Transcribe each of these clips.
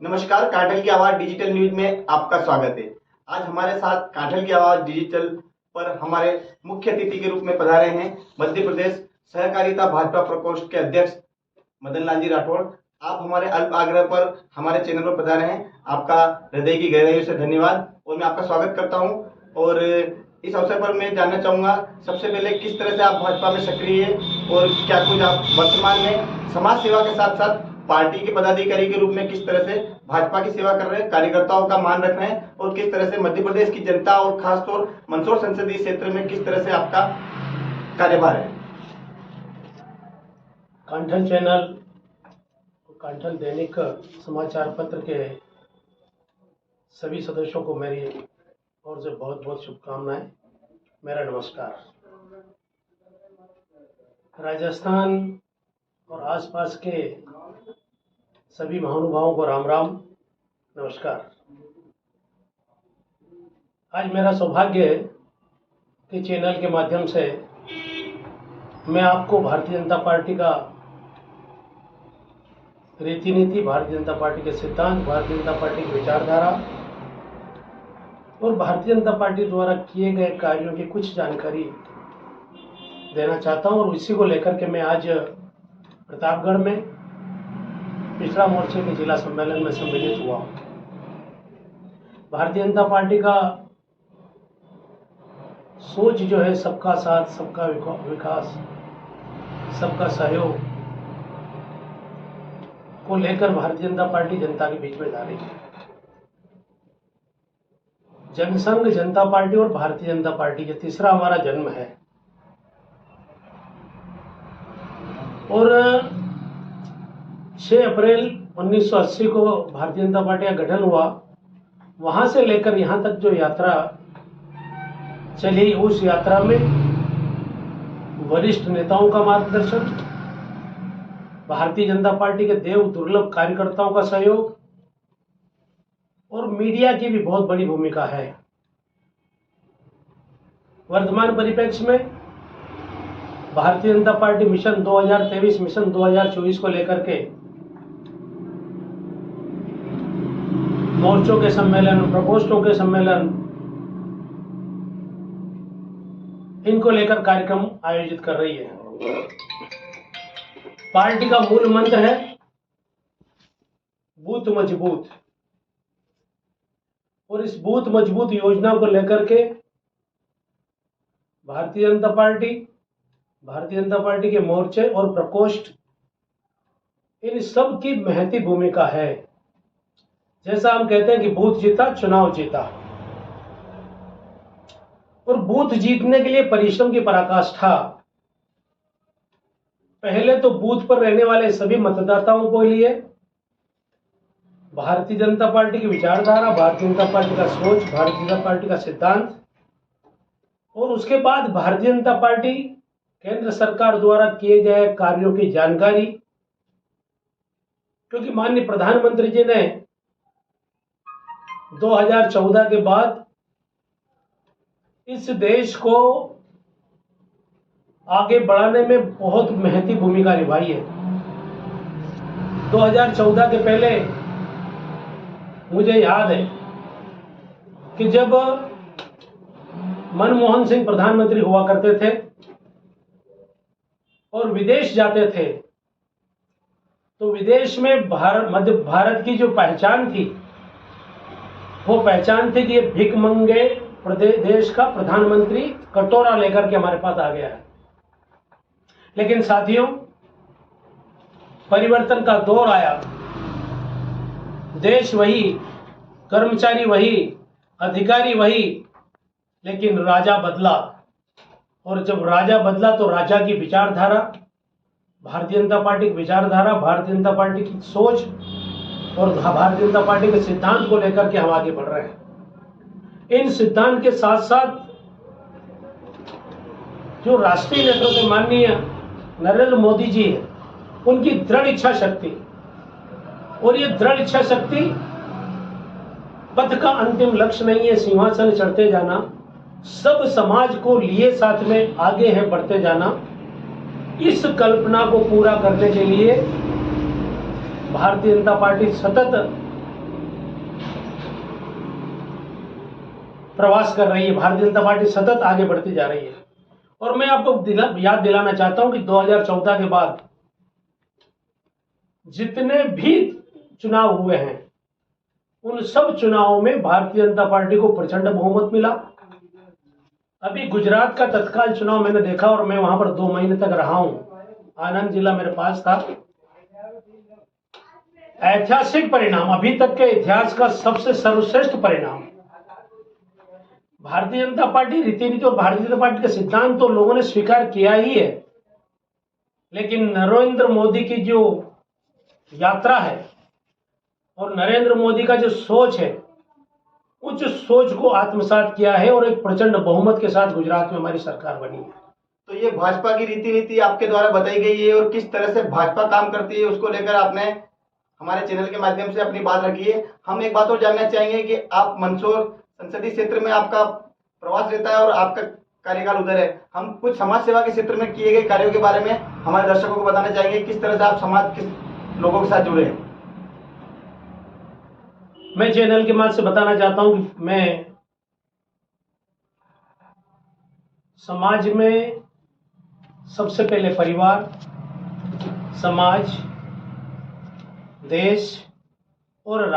नमस्कार, कांठल की आवाज डिजिटल न्यूज में आपका स्वागत है। आज हमारे साथ कांठल की आवाज डिजिटल पर हमारे मुख्य अतिथि के रूप में पधारे हैं मध्य प्रदेश सहकारिता भाजपा प्रकोष्ठ के अध्यक्ष मदन लाल जी राठौड़। आप हमारे अल्प आग्रह पर हमारे चैनल पर पधारे हैं, आपका हृदय की गहराइयों से धन्यवाद और मैं आपका स्वागत करता हूं। और इस अवसर पर मैं जानना चाहूंगा, सबसे पहले किस तरह से आप भाजपा में सक्रिय है और क्या कुछ आप वर्तमान में समाज सेवा के साथ साथ पार्टी के पदाधिकारी के रूप में किस तरह से भाजपा की सेवा कर रहे हैं, कार्यकर्ताओं का मान रख रहे हैं और किस तरह से मध्य प्रदेश की जनता और खासतौर मंदसौर संसदीय क्षेत्र में किस तरह से आपका कार्यभार है। कांठल चैनल, कांठल दैनिक समाचार पत्र के सभी सदस्यों को मेरी ओर से बहुत बहुत शुभकामनाएं। मेरा नमस्कार। राजस्थान और आसपास के सभी महानुभावों को राम राम, नमस्कार। आज मेरा सौभाग्य है कि चैनल के माध्यम से मैं आपको भारतीय जनता पार्टी का रीति नीति, भारतीय जनता पार्टी के सिद्धांत, भारतीय जनता पार्टी की विचारधारा और भारतीय जनता पार्टी द्वारा किए गए कार्यों की कुछ जानकारी देना चाहता हूं। और इसी को लेकर के मैं आज प्रतापगढ़ में पिछड़ा मोर्चे के जिला सम्मेलन में सम्मिलित हुआ। भारतीय जनता पार्टी का सोच जो है सबका साथ, सबका विकास, सबका सहयोग को लेकर भारतीय जनता पार्टी जनता के बीच में जा रही है। जनसंघ, जनता पार्टी और भारतीय जनता पार्टी, ये तीसरा हमारा जन्म है। और 6 अप्रैल 1980 को भारतीय जनता पार्टी का गठन हुआ। वहां से लेकर यहां तक जो यात्रा चली, उस यात्रा में वरिष्ठ नेताओं का मार्गदर्शन, भारतीय जनता पार्टी के देव दुर्लभ कार्यकर्ताओं का सहयोग और मीडिया की भी बहुत बड़ी भूमिका है। वर्तमान परिप्रेक्ष्य में Bharatiya Janata party mission 2023, mission 2024 को लेकर के मोर्चों के सम्मेलन, प्रकोष्ठों के सम्मेलन, इनको लेकर कार्यक्रम आयोजित कर रही है। पार्टी का मूल मंत्र है बूथ मजबूत, और इस बूथ मजबूत योजना को लेकर के भारतीय जनता पार्टी के मोर्चे और प्रकोष्ठ, इन सब की महती भूमिका है। जैसा हम कहते हैं कि बूथ जीता चुनाव जीता, और बूथ जीतने के लिए परिश्रम की पराकाष्ठा पहले तो बूथ पर रहने वाले सभी मतदाताओं को लिए भारतीय जनता पार्टी की विचारधारा, भारतीय जनता पार्टी का सोच, भारतीय जनता पार्टी का सिद्धांत, और उसके बाद भारतीय जनता पार्टी केंद्र सरकार द्वारा किए गए कार्यों की जानकारी। क्योंकि माननीय प्रधानमंत्री जी ने 2014 के बाद इस देश को आगे बढ़ाने में बहुत महती भूमिका निभाई है। 2014 के पहले मुझे याद है कि जब मनमोहन सिंह प्रधानमंत्री हुआ करते थे और विदेश जाते थे, तो विदेश में मध्य भारत की जो पहचान थी, वो पहचान थी कि ये भिख मंगे देश का प्रधानमंत्री कटोरा लेकर के हमारे पास आ गया है। लेकिन साथियों, परिवर्तन का दौर आया, देश वही, कर्मचारी वही, अधिकारी वही, लेकिन राजा बदला। और जब राजा बदला तो राजा की विचारधारा, भारतीय जनता पार्टी की विचारधारा, भारतीय जनता पार्टी की सोच और भारतीय जनता पार्टी के सिद्धांत को लेकर के हम आगे बढ़ रहे हैं। इन सिद्धांत के साथ साथ जो राष्ट्रीय नेतृत्व माननीय नरेंद्र मोदी जी है, उनकी दृढ़ इच्छा शक्ति, और ये दृढ़ इच्छा शक्ति पथ का अंतिम लक्ष्य नहीं है सिंहासन चढ़ते जाना, सब समाज को लिए साथ में आगे है बढ़ते जाना। इस कल्पना को पूरा करने के लिए भारतीय जनता पार्टी सतत प्रवास कर रही है। भारतीय जनता पार्टी सतत आगे बढ़ती जा रही है। और मैं आपको याद दिलाना चाहता हूं कि 2014 के बाद जितने भी चुनाव हुए हैं उन सब चुनावों में भारतीय जनता पार्टी को प्रचंड बहुमत मिला। अभी गुजरात का तत्काल चुनाव मैंने देखा और मैं वहां पर 2 महीने तक रहा हूं। आनंद जिला मेरे पास था। ऐतिहासिक परिणाम, अभी तक के इतिहास का सबसे सर्वश्रेष्ठ परिणाम। भारतीय जनता पार्टी रीति नीति और भारतीय जनता पार्टी के सिद्धांत तो लोगों ने स्वीकार किया ही है, लेकिन नरेंद्र मोदी की जो यात्रा है और नरेंद्र मोदी का जो सोच है, उस सोच को आत्मसात किया है और एक प्रचंड बहुमत के साथ गुजरात में हमारी सरकार बनी है। तो ये भाजपा की रीति नीति आपके द्वारा बताई गई है और किस तरह से भाजपा काम करती है उसको लेकर आपने हमारे चैनल के माध्यम से अपनी बात रखी है। हम एक बात और जानना चाहेंगे कि आप मंदसौर संसदीय क्षेत्र में आपका प्रवास रहता है और आपका कार्यकाल उधर है। हम कुछ समाज सेवा के क्षेत्र में किए गए कार्यों के बारे में हमारे दर्शकों को बताना चाहेंगे, किस तरह से आप समाज के लोगों के साथ जुड़े हैं। मैं चैनल के माध्यम से बताना चाहता हूं कि मैं समाज में सबसे पहले परिवार, समाज, देश और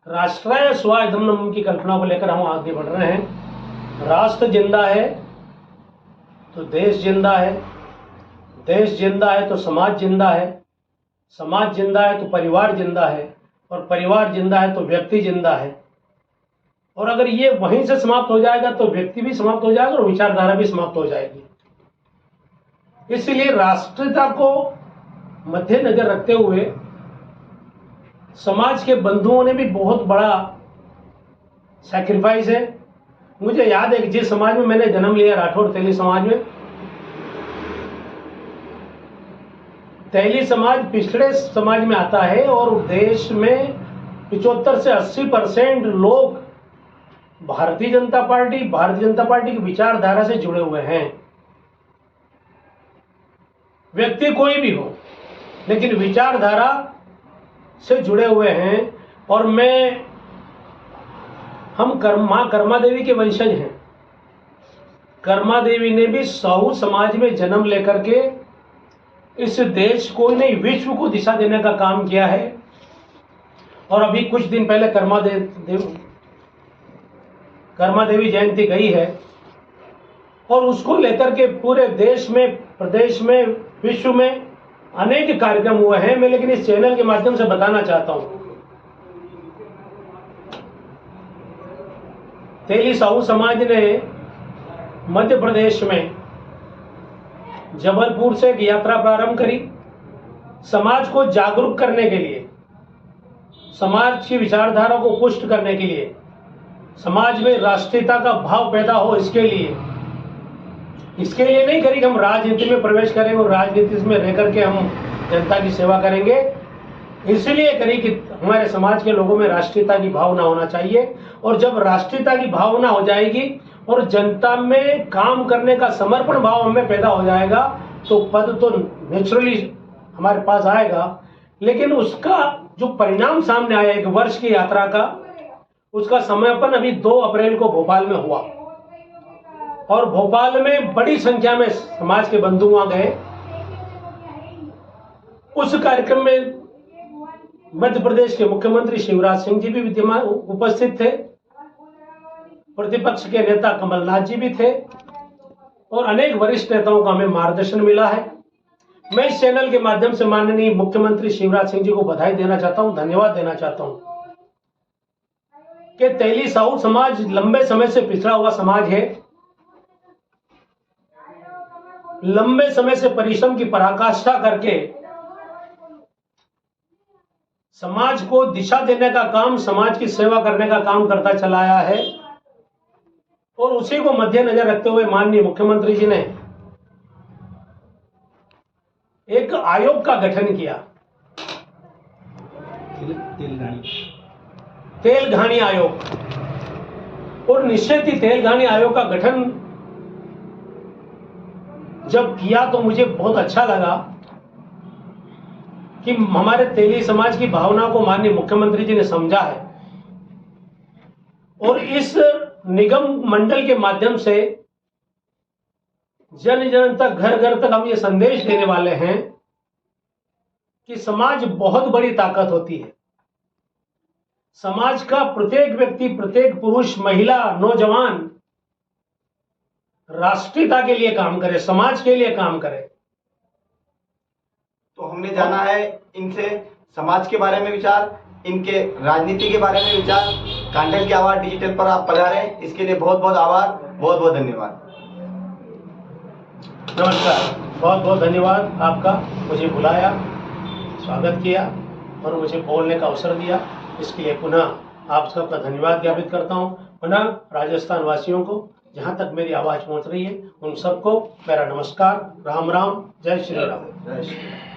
राष्ट्रीय स्वावलंबन की कल्पना को लेकर हम आगे बढ़ रहे हैं। राष्ट्र जिंदा है तो देश जिंदा है, देश जिंदा है तो समाज जिंदा है, समाज जिंदा है तो परिवार जिंदा है और परिवार जिंदा है तो व्यक्ति जिंदा है। और अगर ये वहीं से समाप्त हो जाएगा तो व्यक्ति भी समाप्त हो जाएगा और विचारधारा भी समाप्त हो जाएगी। इसलिए राष्ट्रीयता को मद्देनजर रखते हुए समाज के बंधुओं ने भी बहुत बड़ा सैक्रिफाइस है। मुझे याद है कि जिस समाज में मैंने जन्म लिया, राठौर तेली समाज में, तेली समाज पिछड़े समाज में आता है और देश में 75 से 80% लोग भारतीय जनता पार्टी की विचारधारा से जुड़े हुए हैं। व्यक्ति कोई भी हो लेकिन विचारधारा से जुड़े हुए हैं। और हम मां कर्मा देवी के वंशज हैं। कर्मा देवी ने भी साहू समाज में जन्म लेकर के इस देश को नहीं विश्व को दिशा देने का काम किया है। और अभी कुछ दिन पहले कर्मा देवी जयंती गई है और उसको लेकर के पूरे देश में, प्रदेश में, विश्व में अनेक कार्यक्रम हुए हैं। मैं लेकिन इस चैनल के माध्यम से बताना चाहता हूं, तेली साहू समाज ने मध्य प्रदेश में जबलपुर से एक यात्रा प्रारंभ करी, समाज को जागरूक करने के लिए, समाज की विचारधारा को पुष्ट करने के लिए, समाज में राष्ट्रीयता का भाव पैदा हो, इसके लिए नहीं करी कि हम राजनीति में प्रवेश करेंगे और राजनीति में रह करके हम जनता की सेवा करेंगे। इसलिए करी कि हमारे समाज के लोगों में राष्ट्रीयता की भावना होना चाहिए। और जब राष्ट्रीयता की भावना हो जाएगी और जनता में काम करने का समर्पण भाव हमें पैदा हो जाएगा तो पद तो नेचुरली हमारे पास आएगा। लेकिन उसका जो परिणाम सामने आया 1 वर्ष की यात्रा का, उसका समापन अभी 2 अप्रैल को भोपाल में हुआ और भोपाल में बड़ी संख्या में समाज के बंधु वहां गए। उस कार्यक्रम में मध्य प्रदेश के मुख्यमंत्री शिवराज सिंह जी भी विद्यमान उपस्थित थे, प्रतिपक्ष के नेता कमलनाथ जी भी थे और अनेक वरिष्ठ नेताओं का हमें मार्गदर्शन मिला है। मैं इस चैनल के माध्यम से माननीय मुख्यमंत्री शिवराज सिंह जी को बधाई देना चाहता हूं, धन्यवाद देना चाहता हूं कि तेली साहू समाज लंबे समय से पिछड़ा हुआ समाज है। लंबे समय से परिश्रम की पराकाष्ठा करके समाज को दिशा देने का काम, समाज की सेवा करने का काम करता चला आया है। और उसी को मद्देनजर रखते हुए माननीय मुख्यमंत्री जी ने एक आयोग का गठन किया, तेलघानी आयोग। और निश्चित ही तेलघानी आयोग का गठन जब किया तो मुझे बहुत अच्छा लगा कि हमारे तेली समाज की भावना को माननीय मुख्यमंत्री जी ने समझा है और इस निगम मंडल के माध्यम से जन जन तक, घर घर तक हम ये संदेश देने वाले हैं कि समाज बहुत बड़ी ताकत होती है। समाज का प्रत्येक व्यक्ति, प्रत्येक पुरुष, महिला, नौजवान राष्ट्रीयता के लिए काम करे, समाज के लिए काम करे। तो हमने जाना है इनसे समाज के बारे में विचार, इनके राजनीति के बारे में विचार। कांठल की आवाज डिजिटल पर आप पधारे, इसके लिए बहुत बहुत आभार, बहुत बहुत धन्यवाद। नमस्कार, बहुत बहुत धन्यवाद आपका, मुझे बुलाया, स्वागत किया और मुझे बोलने का अवसर दिया। इसके लिए पुनः आप सबका धन्यवाद ज्ञापित करता हूं। पुनः राजस्थान वासियों को जहां तक मेरी आवाज पहुंच रही है, उन सबको मेरा नमस्कार, राम राम, जय श्री राम। जय श्री राम।